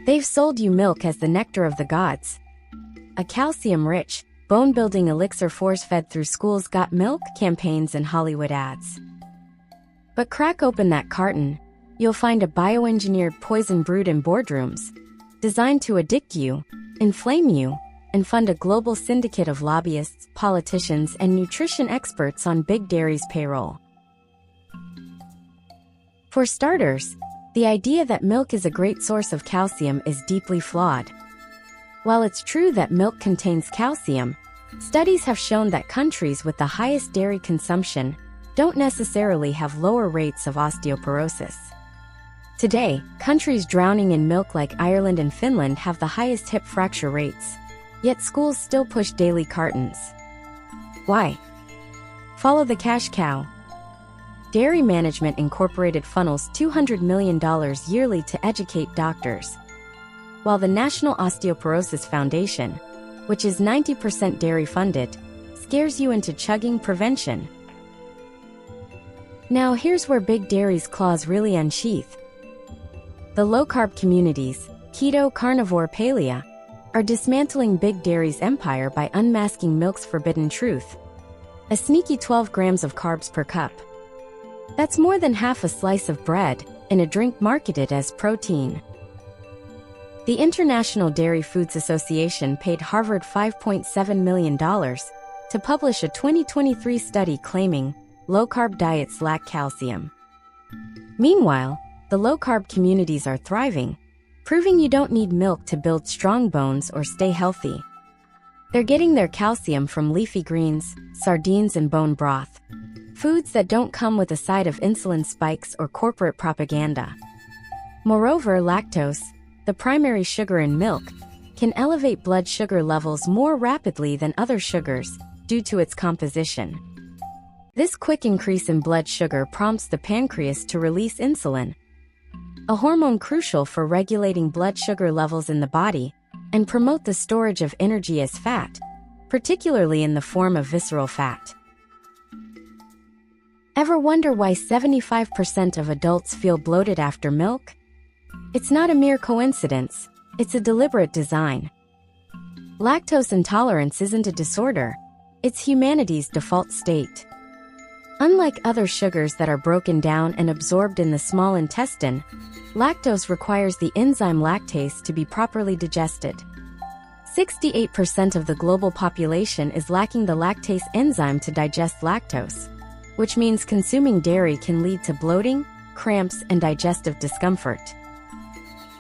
They've sold you milk as the nectar of the gods. A calcium-rich, bone-building elixir force-fed through schools' Got Milk campaigns and Hollywood ads. But crack open that carton, you'll find a bioengineered poison brewed in boardrooms, designed to addict you, inflame you, and fund a global syndicate of lobbyists, politicians, and nutrition experts on Big Dairy's payroll. For starters, the idea that milk is a great source of calcium is deeply flawed. While it's true that milk contains calcium, studies have shown that countries with the highest dairy consumption don't necessarily have lower rates of osteoporosis. Today, countries drowning in milk like Ireland and Finland have the highest hip fracture rates, yet schools still push daily cartons. Why? Follow the cash cow. Dairy Management Incorporated funnels $200 million yearly to educate doctors, while the National Osteoporosis Foundation, which is 90% dairy-funded, scares you into chugging prevention. Now here's where Big Dairy's claws really unsheath. The low-carb communities, keto, carnivore, paleo, are dismantling Big Dairy's empire by unmasking milk's forbidden truth: a sneaky 12 grams of carbs per cup. That's more than half a slice of bread in a drink marketed as protein. The International Dairy Foods Association paid Harvard $5.7 million to publish a 2023 study claiming low-carb diets lack calcium. Meanwhile, the low-carb communities are thriving, proving you don't need milk to build strong bones or stay healthy. They're getting their calcium from leafy greens, sardines, and bone broth, foods that don't come with a side of insulin spikes or corporate propaganda. Moreover, lactose, the primary sugar in milk, can elevate blood sugar levels more rapidly than other sugars due to its composition. This quick increase in blood sugar prompts the pancreas to release insulin, a hormone crucial for regulating blood sugar levels in the body, and promote the storage of energy as fat, particularly in the form of visceral fat. Ever wonder why 75% of adults feel bloated after milk? It's not a mere coincidence, it's a deliberate design. Lactose intolerance isn't a disorder, it's humanity's default state. Unlike other sugars that are broken down and absorbed in the small intestine, lactose requires the enzyme lactase to be properly digested. 68% of the global population is lacking the lactase enzyme to digest lactose, which means consuming dairy can lead to bloating, cramps, and digestive discomfort.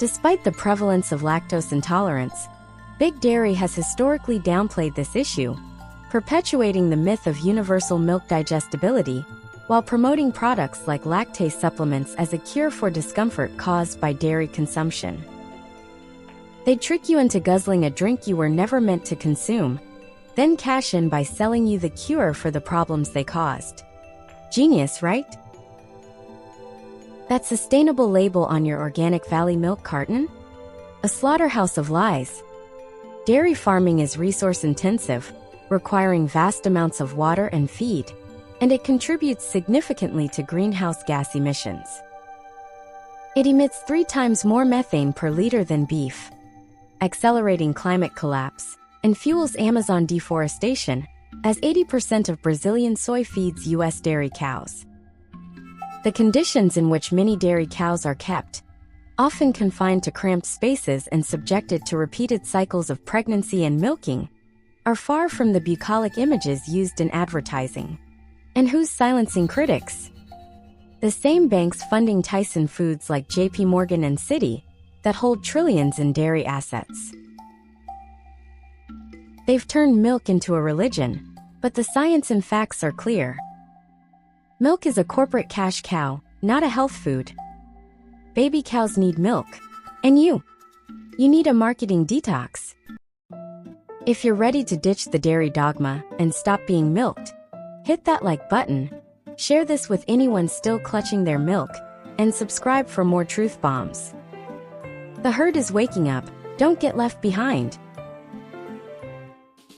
Despite the prevalence of lactose intolerance, Big Dairy has historically downplayed this issue, perpetuating the myth of universal milk digestibility, while promoting products like lactase supplements as a cure for discomfort caused by dairy consumption. They trick you into guzzling a drink you were never meant to consume, then cash in by selling you the cure for the problems they caused. Genius, right? That sustainable label on your Organic Valley milk carton? A slaughterhouse of lies. Dairy farming is resource-intensive, requiring vast amounts of water and feed, and it contributes significantly to greenhouse gas emissions. It emits 3 times more methane per liter than beef, accelerating climate collapse, and fuels Amazon deforestation, as 80% of Brazilian soy feeds U.S. dairy cows. The conditions in which many dairy cows are kept, often confined to cramped spaces and subjected to repeated cycles of pregnancy and milking, are far from the bucolic images used in advertising. And who's silencing critics? The same banks funding Tyson Foods like JP Morgan and Citi, that hold trillions in dairy assets. They've turned milk into a religion, but the science and facts are clear. Milk is a corporate cash cow, not a health food. Baby cows need milk, and you need a marketing detox. If you're ready to ditch the dairy dogma and stop being milked, hit that like button, share this with anyone still clutching their milk, and subscribe for more truth bombs. The herd is waking up, don't get left behind.